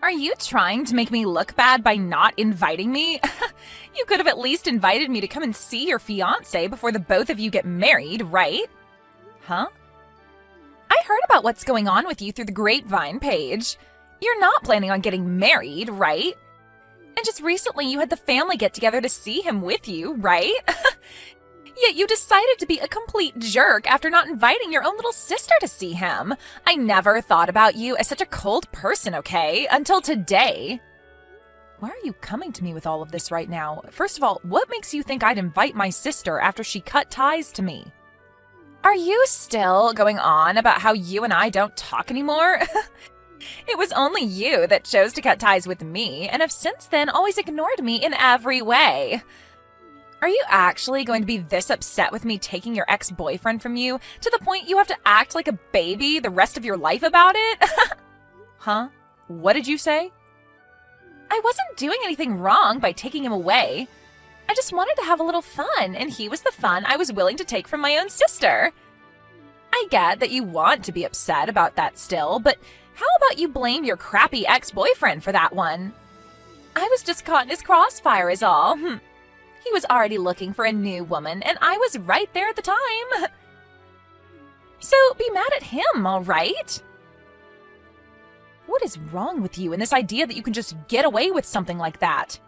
Are you trying to make me look bad by not inviting me? You could have at least invited me to come and see your fiancé before the both of you get married, right? Huh? I heard about what's going on with you through the grapevine, Paige. You're not planning on getting married, right? And just recently you had the family get together to see him with you, right? Yet you decided to be a complete jerk after not inviting your own little sister to see him. I never thought about you as such a cold person, okay? Until today. Why are you coming to me with all of this right now? First of all, what makes you think I'd invite my sister after she cut ties to me? Are you still going on about how you and I don't talk anymore? It was only you that chose to cut ties with me, and have since then always ignored me in every way. Are you actually going to be this upset with me taking your ex-boyfriend from you to the point you have to act like a baby the rest of your life about it? Huh? What did you say? I wasn't doing anything wrong by taking him away. I just wanted to have a little fun, and he was the fun I was willing to take from my own sister. I get that you want to be upset about that still, but how about you blame your crappy ex-boyfriend for that one? I was just caught in his crossfire is all. He was already looking for a new woman, and I was right there at the time. So be mad at him, all right? What is wrong with you and this idea that you can just get away with something like that?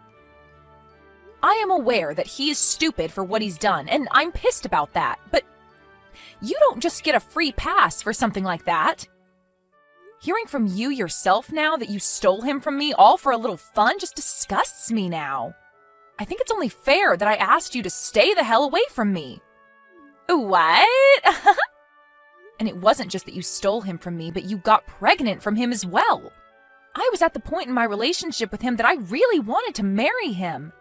I am aware that he is stupid for what he's done, and I'm pissed about that, but you don't just get a free pass for something like that. Hearing from you yourself now that you stole him from me all for a little fun just disgusts me now. I think it's only fair that I asked you to stay the hell away from me. What? And it wasn't just that you stole him from me, but you got pregnant from him as well. I was at the point in my relationship with him that I really wanted to marry him.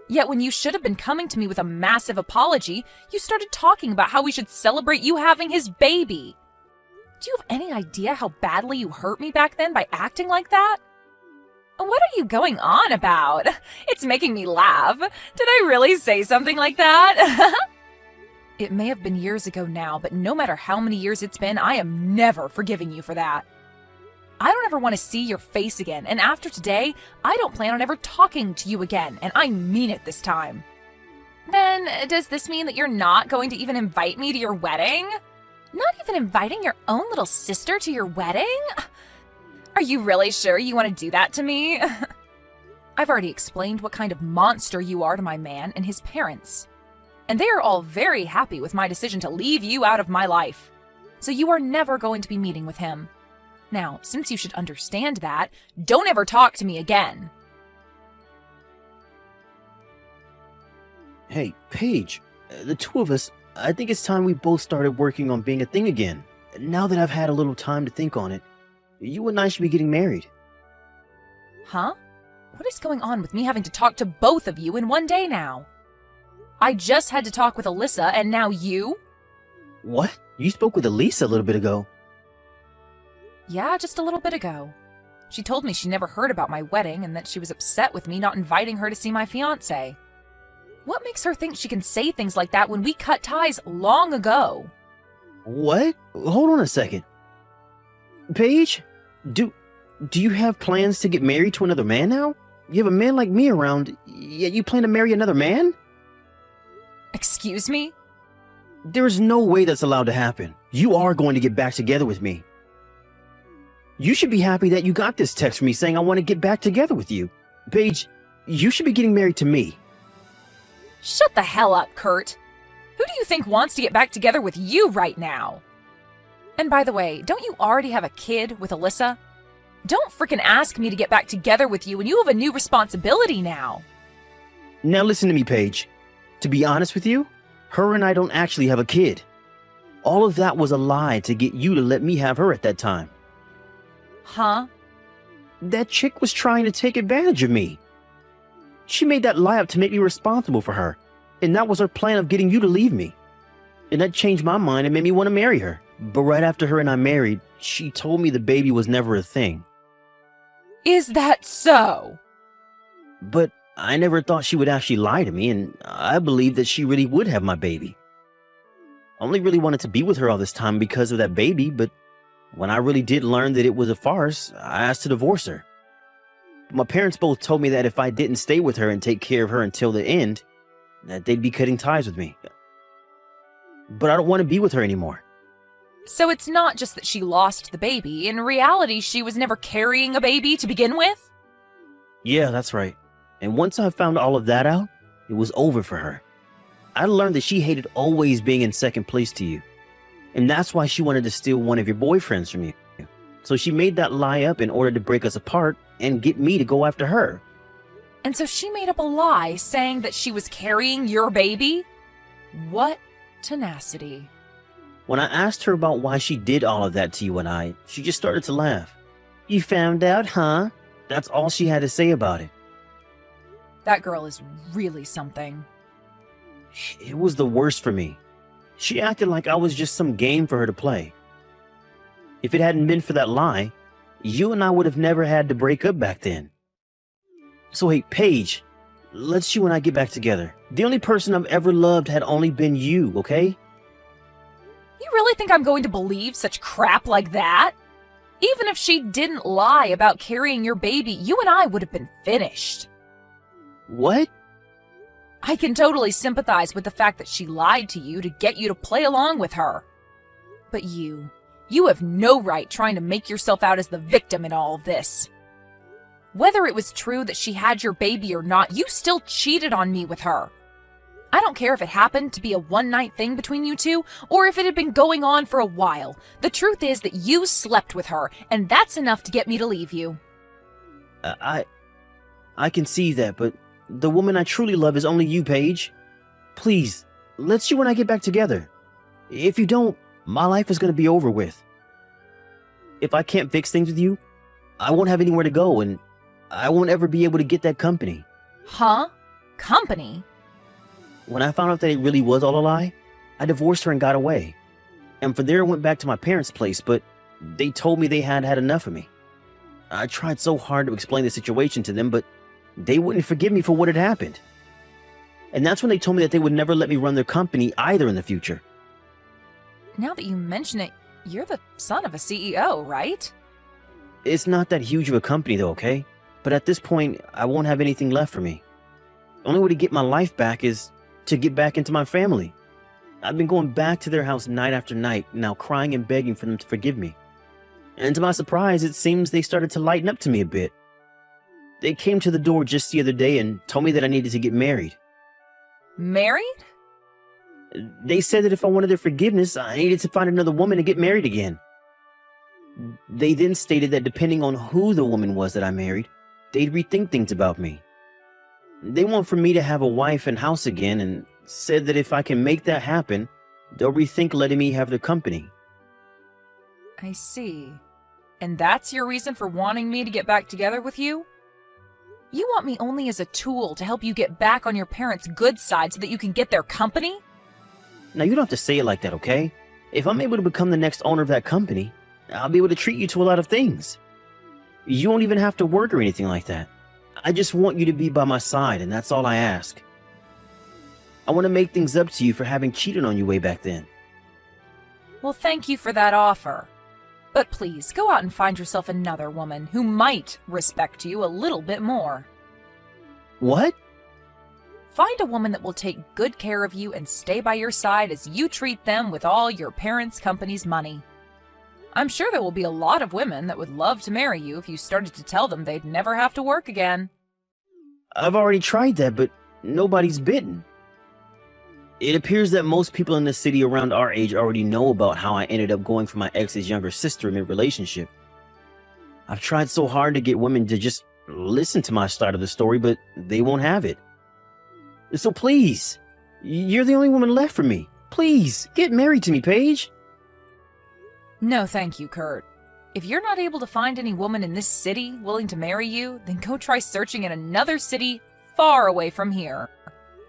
Yet when you should have been coming to me with a massive apology, you started talking about how we should celebrate you having his baby. Do you have any idea how badly you hurt me back then by acting like that? What are you going on about? It's making me laugh. Did I really say something like that? It may have been years ago now, but no matter how many years it's been, I am never forgiving you for that. I don't ever want to see your face again, and after today, I don't plan on ever talking to you again, and I mean it this time. Then, does this mean that you're not going to even invite me to your wedding? Not even inviting your own little sister to your wedding? Are you really sure you want to do that to me? I've already explained what kind of monster you are to my man and his parents. And they are all very happy with my decision to leave you out of my life. So you are never going to be meeting with him. Now, since you should understand that, don't ever talk to me again. Hey, Paige, the two of us, I think it's time we both started working on being a thing again. Now that I've had a little time to think on it, you and I should be getting married. Huh? What is going on with me having to talk to both of you in one day now? I just had to talk with Alyssa, and now you? What? You spoke with Elisa a little bit ago. Yeah, just a little bit ago. She told me she never heard about my wedding and that she was upset with me not inviting her to see my fiancé. What makes her think she can say things like that when we cut ties long ago? What? Hold on a second. Paige, do you have plans to get married to another man now? You have a man like me around, yet you plan to marry another man? Excuse me? There's no way that's allowed to happen. You are going to get back together with me. You should be happy that you got this text from me saying I want to get back together with you. Paige, you should be getting married to me. Shut the hell up, Kurt. Who do you think wants to get back together with you right now? And by the way, don't you already have a kid with Alyssa? Don't frickin' ask me to get back together with you when you have a new responsibility now. Now listen to me, Paige. To be honest with you, her and I don't actually have a kid. All of that was a lie to get you to let me have her at that time. Huh? That chick was trying to take advantage of me. She made that lie up to make me responsible for her, and that was her plan of getting you to leave me. And that changed my mind and made me want to marry her. But right after her and I married, she told me the baby was never a thing. Is that so? But I never thought she would actually lie to me, and I believed that she really would have my baby. I only really wanted to be with her all this time because of that baby, but when I really did learn that it was a farce, I asked to divorce her. My parents both told me that if I didn't stay with her and take care of her until the end, that they'd be cutting ties with me. But I don't want to be with her anymore. So it's not just that she lost the baby. In reality, she was never carrying a baby to begin with? Yeah, that's right. And once I found all of that out, it was over for her. I learned that she hated always being in second place to you. And that's why she wanted to steal one of your boyfriends from you. So she made that lie up in order to break us apart and get me to go after her. And so she made up a lie saying that she was carrying your baby? What tenacity. When I asked her about why she did all of that to you and I, she just started to laugh. You found out, huh? That's all she had to say about it. That girl is really something. It was the worst for me. She acted like I was just some game for her to play. If it hadn't been for that lie, you and I would have never had to break up back then. So hey, Paige, let's you and I get back together. The only person I've ever loved had only been you, okay? You really think I'm going to believe such crap like that? Even if she didn't lie about carrying your baby, you and I would have been finished. What? I can totally sympathize with the fact that she lied to you to get you to play along with her. But you have no right trying to make yourself out as the victim in all of this. Whether it was true that she had your baby or not, you still cheated on me with her. I don't care if it happened to be a one-night thing between you two, or if it had been going on for a while. The truth is that you slept with her, and that's enough to get me to leave you. I can see that, but the woman I truly love is only you, Paige. Please, let's you and I get back together. If you don't, my life is going to be over with. If I can't fix things with you, I won't have anywhere to go, and I won't ever be able to get that company. Huh? Company? When I found out that it really was all a lie, I divorced her and got away. And from there I went back to my parents' place, but they told me they had had enough of me. I tried so hard to explain the situation to them, but they wouldn't forgive me for what had happened. And that's when they told me that they would never let me run their company either in the future. Now that you mention it, you're the son of a CEO, right? It's not that huge of a company though, okay? But at this point, I won't have anything left for me. The only way to get my life back is to get back into my family. I've been going back to their house night after night, now crying and begging for them to forgive me. And to my surprise, it seems they started to lighten up to me a bit. They came to the door just the other day and told me that I needed to get married. Married? They said that if I wanted their forgiveness, I needed to find another woman to get married again. They then stated that depending on who the woman was that I married, they'd rethink things about me. They want for me to have a wife and house again, and said that if I can make that happen, they'll rethink letting me have their company. I see. And that's your reason for wanting me to get back together with you? You want me only as a tool to help you get back on your parents' good side so that you can get their company? Now, you don't have to say it like that, okay? If I'm able to become the next owner of that company, I'll be able to treat you to a lot of things. You won't even have to work or anything like that. I just want you to be by my side, and that's all I ask. I want to make things up to you for having cheated on you way back then. Well, thank you for that offer. But please, go out and find yourself another woman who might respect you a little bit more. What? Find a woman that will take good care of you and stay by your side as you treat them with all your parents' company's money. I'm sure there will be a lot of women that would love to marry you if you started to tell them they'd never have to work again. I've already tried that, but nobody's bitten. It appears that most people in the city around our age already know about how I ended up going for my ex's younger sister in a relationship. I've tried so hard to get women to just listen to my side of the story, but they won't have it. So please, you're the only woman left for me. Please, get married to me, Paige. No, thank you, Kurt. If you're not able to find any woman in this city willing to marry you, then go try searching in another city far away from here.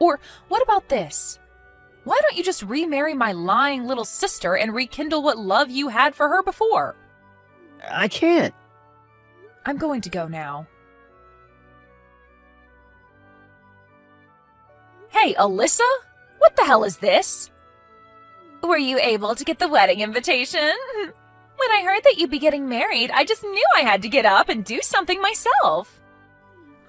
Or what about this? Why don't you just remarry my lying little sister and rekindle what love you had for her before? I can't. I'm going to go now. Hey, Alyssa? What the hell is this? Were you able to get the wedding invitation? When I heard that you'd be getting married, I just knew I had to get up and do something myself.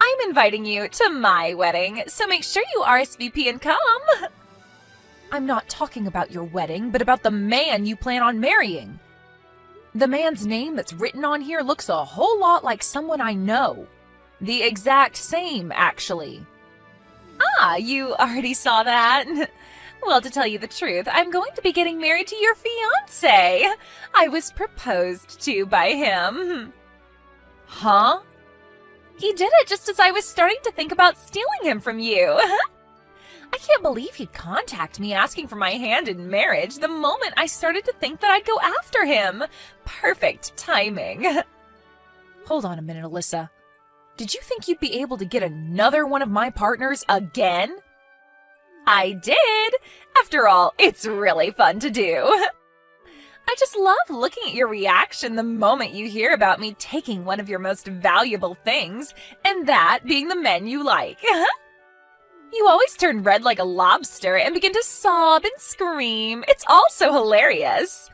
I'm inviting you to my wedding, so make sure you RSVP and come. I'm not talking about your wedding, but about the man you plan on marrying. The man's name that's written on here looks a whole lot like someone I know. The exact same, actually. Ah, you already saw that? Well, to tell you the truth, I'm going to be getting married to your fiancé. I was proposed to by him. Huh? He did it just as I was starting to think about stealing him from you. I can't believe he'd contact me asking for my hand in marriage the moment I started to think that I'd go after him. Perfect timing. Hold on a minute, Alyssa. Did you think you'd be able to get another one of my partners again? I did. After all, it's really fun to do. I just love looking at your reaction the moment you hear about me taking one of your most valuable things, and that being the men you like. You always turn red like a lobster and begin to sob and scream. It's all so hilarious.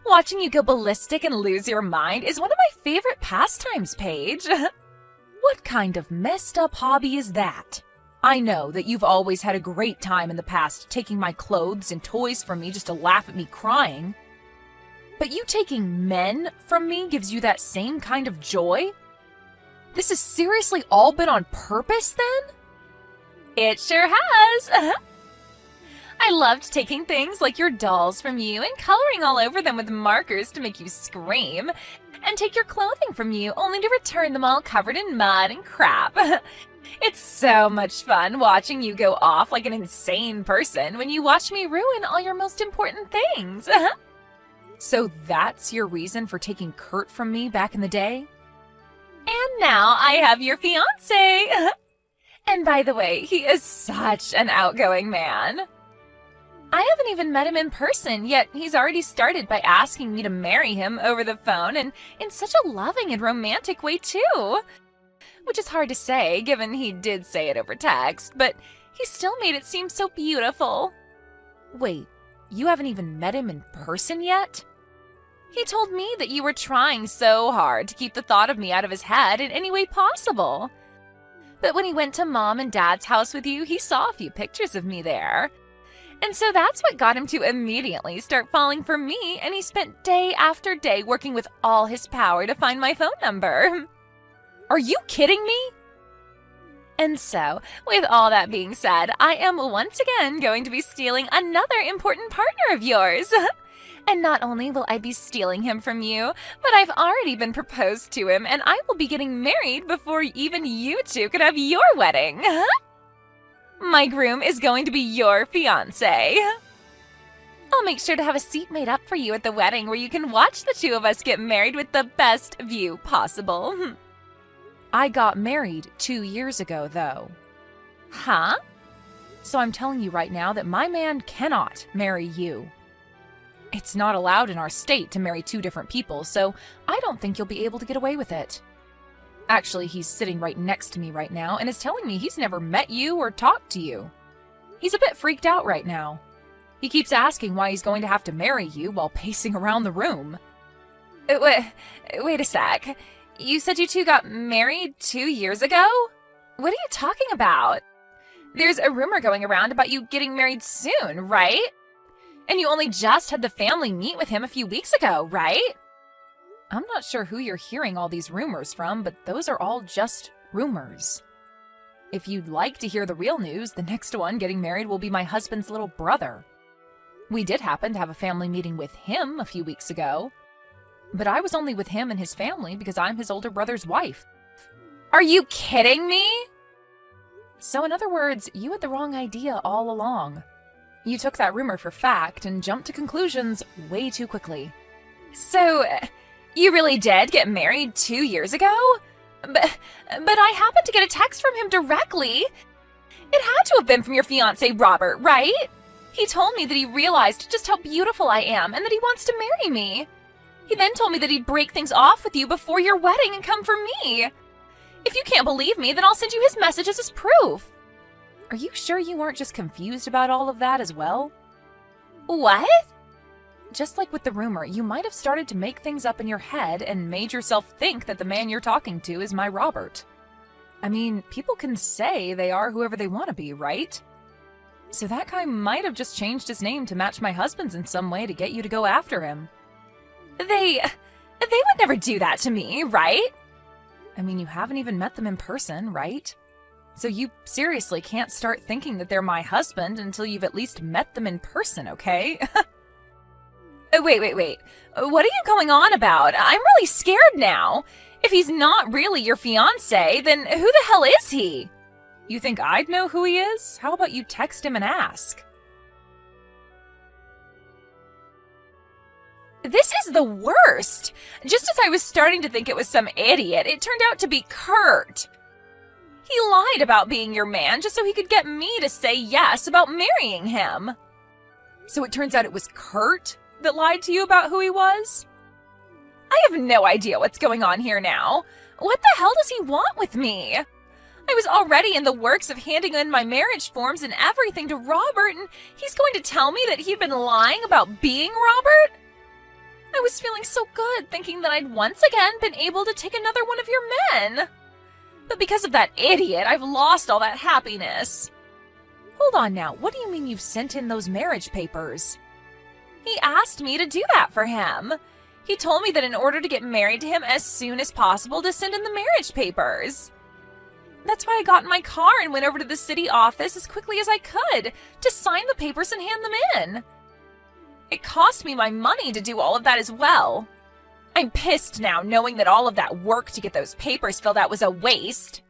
Watching you go ballistic and lose your mind is one of my favorite pastimes, Paige. What kind of messed up hobby is that? I know that you've always had a great time in the past taking my clothes and toys from me just to laugh at me crying. But you taking men from me gives you that same kind of joy? This has seriously all been on purpose then? It sure has. I loved taking things like your dolls from you and coloring all over them with markers to make you scream, and take your clothing from you only to return them all covered in mud and crap. It's so much fun watching you go off like an insane person when you watch me ruin all your most important things. So that's your reason for taking Kurt from me back in the day? And now I have your fiancé. And by the way, he is such an outgoing man. I haven't even met him in person, yet he's already started by asking me to marry him over the phone, and in such a loving and romantic way too. Which is hard to say, given he did say it over text, but he still made it seem so beautiful. Wait, you haven't even met him in person yet? He told me that you were trying so hard to keep the thought of me out of his head in any way possible. But when he went to Mom and Dad's house with you, he saw a few pictures of me there. And so that's what got him to immediately start falling for me, and he spent day after day working with all his power to find my phone number. Are you kidding me? And so, with all that being said, I am once again going to be stealing another important partner of yours. And not only will I be stealing him from you, but I've already been proposed to him, and I will be getting married before even you two could have your wedding. My groom is going to be your fiancé. I'll make sure to have a seat made up for you at the wedding where you can watch the two of us get married with the best view possible. I got married 2 years ago, though. Huh? So I'm telling you right now that my man cannot marry you. It's not allowed in our state to marry two different people, so I don't think you'll be able to get away with it. Actually, he's sitting right next to me right now and is telling me he's never met you or talked to you. He's a bit freaked out right now. He keeps asking why he's going to have to marry you while pacing around the room. Wait a sec. You said you two got married 2 years ago? What are you talking about? There's a rumor going around about you getting married soon, right? And you only just had the family meet with him a few weeks ago, right? I'm not sure who you're hearing all these rumors from, but those are all just rumors. If you'd like to hear the real news, the next one getting married will be my husband's little brother. We did happen to have a family meeting with him a few weeks ago, but I was only with him and his family because I'm his older brother's wife. Are you kidding me? So in other words, you had the wrong idea all along. You took that rumor for fact and jumped to conclusions way too quickly. So, you really did get married 2 years ago? But I happened to get a text from him directly. It had to have been from your fiancé, Robert, right? He told me that he realized just how beautiful I am and that he wants to marry me. He then told me that he'd break things off with you before your wedding and come for me. If you can't believe me, then I'll send you his messages as proof. Are you sure you weren't just confused about all of that as well? What? Just like with the rumor, you might have started to make things up in your head and made yourself think that the man you're talking to is my Robert. I mean, people can say they are whoever they want to be, right? So that guy might have just changed his name to match my husband's in some way to get you to go after him. They would never do that to me, right? I mean, you haven't even met them in person, right? So you seriously can't start thinking that they're my husband until you've at least met them in person, okay? Wait. What are you going on about? I'm really scared now. If he's not really your fiancé, then who the hell is he? You think I'd know who he is? How about you text him and ask? This is the worst! Just as I was starting to think it was some idiot, it turned out to be Kurt. He lied about being your man just so he could get me to say yes about marrying him. So it turns out it was Kurt that lied to you about who he was? I have no idea what's going on here now. What the hell does he want with me? I was already in the works of handing in my marriage forms and everything to Robert, and he's going to tell me that he'd been lying about being Robert? I was feeling so good, thinking that I'd once again been able to take another one of your men. But because of that idiot, I've lost all that happiness. Hold on now, what do you mean you've sent in those marriage papers? He asked me to do that for him. He told me that in order to get married to him as soon as possible to send in the marriage papers. That's why I got in my car and went over to the city office as quickly as I could to sign the papers and hand them in. It cost me my money to do all of that as well. I'm pissed now, knowing that all of that work to get those papers filled out was a waste.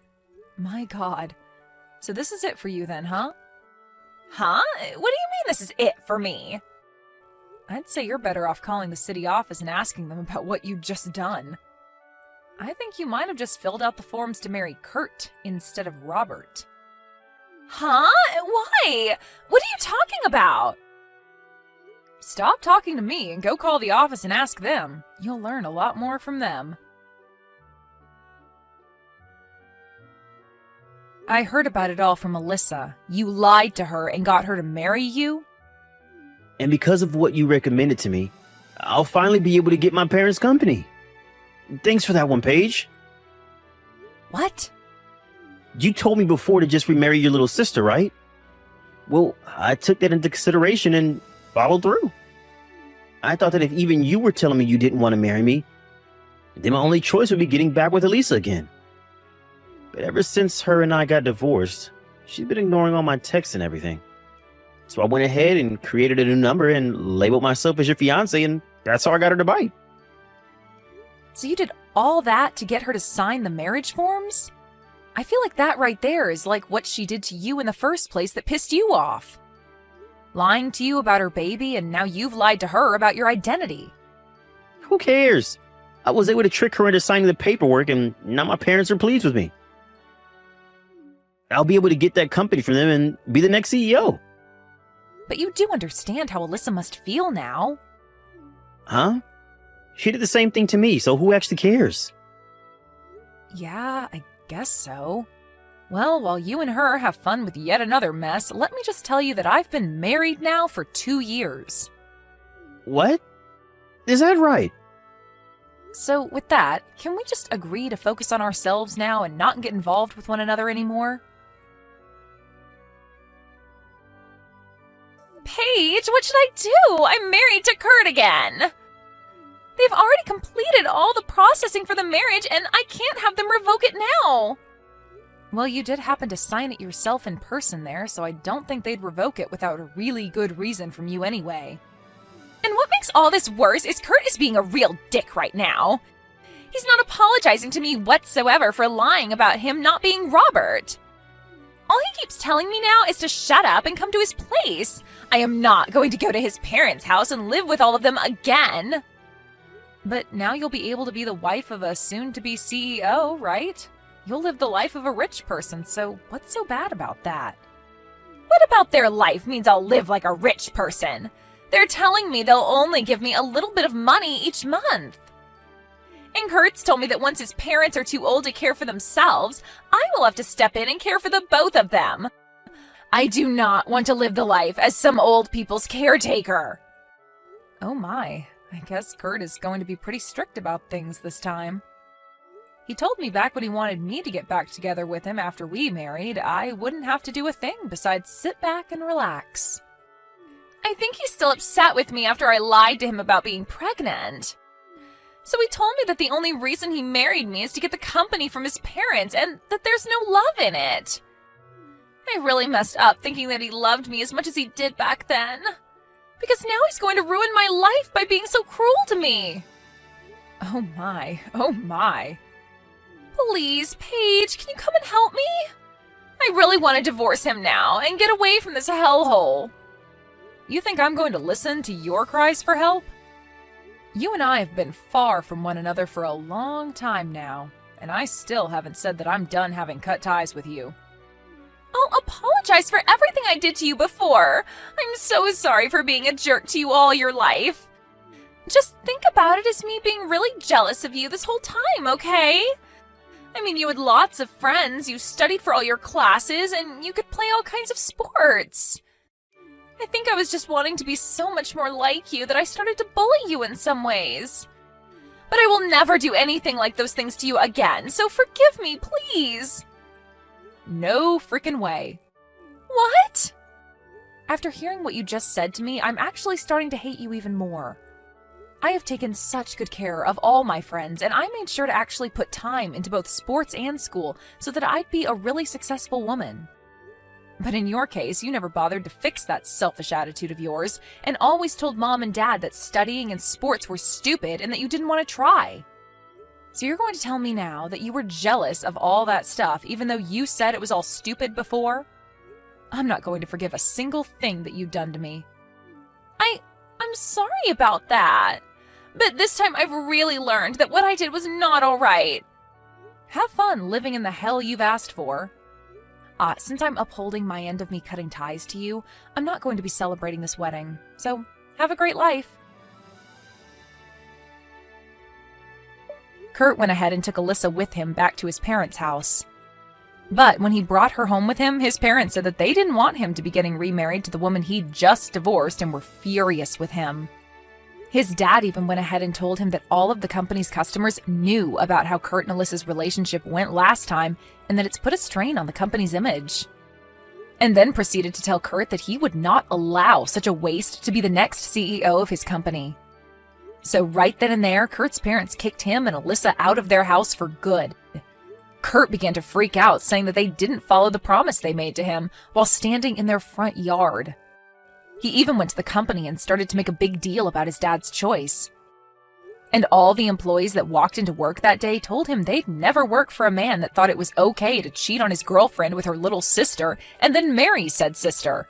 My God. So this is it for you then, huh? Huh? What do you mean this is it for me? I'd say you're better off calling the city office and asking them about what you'd just done. I think you might have just filled out the forms to marry Kurt instead of Robert. Huh? Why? What are you talking about? Stop talking to me and go call the office and ask them. You'll learn a lot more from them. I heard about it all from Alyssa. You lied to her and got her to marry you? And because of what you recommended to me, I'll finally be able to get my parents' company. Thanks for that one, Paige. What? You told me before to just remarry your little sister, right? Well, I took that into consideration and followed through. I thought that if even you were telling me you didn't want to marry me, then my only choice would be getting back with Elisa again. But ever since her and I got divorced, she's been ignoring all my texts and everything. So I went ahead and created a new number and labeled myself as your fiance, and that's how I got her to bite. So you did all that to get her to sign the marriage forms? I feel like that right there is like what she did to you in the first place that pissed you off. Lying to you about her baby, and now you've lied to her about your identity. Who cares? I was able to trick her into signing the paperwork, and now my parents are pleased with me. I'll be able to get that company from them and be the next CEO. But you do understand how Alyssa must feel now. Huh? She did the same thing to me, so who actually cares? Yeah, I guess so. Well, while you and her have fun with yet another mess, let me just tell you that I've been married now for 2 years. What? Is that right? So with that, can we just agree to focus on ourselves now and not get involved with one another anymore? Paige, what should I do? I'm married to Kurt again. They've already completed all the processing for the marriage, and I can't have them revoke it now. Well, you did happen to sign it yourself in person there, so I don't think they'd revoke it without a really good reason from you anyway. And what makes all this worse is Kurt is being a real dick right now. He's not apologizing to me whatsoever for lying about him not being Robert. All he keeps telling me now is to shut up and come to his place. I am not going to go to his parents' house and live with all of them again. But now you'll be able to be the wife of a soon-to-be CEO, right? You'll live the life of a rich person, so what's so bad about that? What about their life means I'll live like a rich person? They're telling me they'll only give me a little bit of money each month. And Kurt's told me that once his parents are too old to care for themselves, I will have to step in and care for the both of them. I do not want to live the life as some old people's caretaker. Oh my, I guess Kurt is going to be pretty strict about things this time. He told me back when he wanted me to get back together with him after we married, I wouldn't have to do a thing besides sit back and relax. I think he's still upset with me after I lied to him about being pregnant. So he told me that the only reason he married me is to get the company from his parents and that there's no love in it. I really messed up thinking that he loved me as much as he did back then. Because now he's going to ruin my life by being so cruel to me. Oh my, oh my. Please, Paige, can you come and help me? I really want to divorce him now and get away from this hellhole. You think I'm going to listen to your cries for help? You and I have been far from one another for a long time now, and I still haven't said that I'm done having cut ties with you. I'll apologize for everything I did to you before. I'm so sorry for being a jerk to you all your life. Just think about it as me being really jealous of you this whole time, okay? I mean, you had lots of friends, you studied for all your classes, and you could play all kinds of sports. I think I was just wanting to be so much more like you that I started to bully you in some ways. But I will never do anything like those things to you again, so forgive me, please. No frickin' way. What? After hearing what you just said to me, I'm actually starting to hate you even more. I have taken such good care of all my friends, and I made sure to actually put time into both sports and school so that I'd be a really successful woman. But in your case, you never bothered to fix that selfish attitude of yours, and always told Mom and Dad that studying and sports were stupid and that you didn't want to try. So you're going to tell me now that you were jealous of all that stuff, even though you said it was all stupid before? I'm not going to forgive a single thing that you've done to me. I'm sorry about that. But this time I've really learned that what I did was not all right. Have fun living in the hell you've asked for. Since I'm upholding my end of me cutting ties to you, I'm not going to be celebrating this wedding. So, have a great life. Kurt went ahead and took Alyssa with him back to his parents' house. But when he brought her home with him, his parents said that they didn't want him to be getting remarried to the woman he'd just divorced and were furious with him. His dad even went ahead and told him that all of the company's customers knew about how Kurt and Alyssa's relationship went last time and that it's put a strain on the company's image. And then proceeded to tell Kurt that he would not allow such a waste to be the next CEO of his company. So right then and there, Kurt's parents kicked him and Alyssa out of their house for good. Kurt began to freak out, saying that they didn't follow the promise they made to him while standing in their front yard. He even went to the company and started to make a big deal about his dad's choice. And all the employees that walked into work that day told him they'd never work for a man that thought it was okay to cheat on his girlfriend with her little sister and then marry said sister.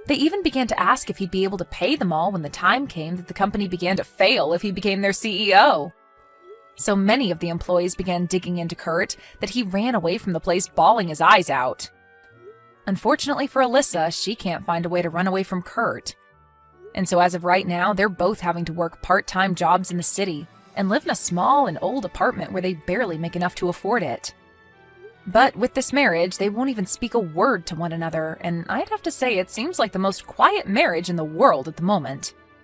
They even began to ask if he'd be able to pay them all when the time came that the company began to fail if he became their CEO. So many of the employees began digging into Kurt that he ran away from the place bawling his eyes out. Unfortunately for Alyssa, she can't find a way to run away from Kurt. And so as of right now, they're both having to work part-time jobs in the city and live in a small and old apartment where they barely make enough to afford it. But with this marriage, they won't even speak a word to one another, and I'd have to say it seems like the most quiet marriage in the world at the moment.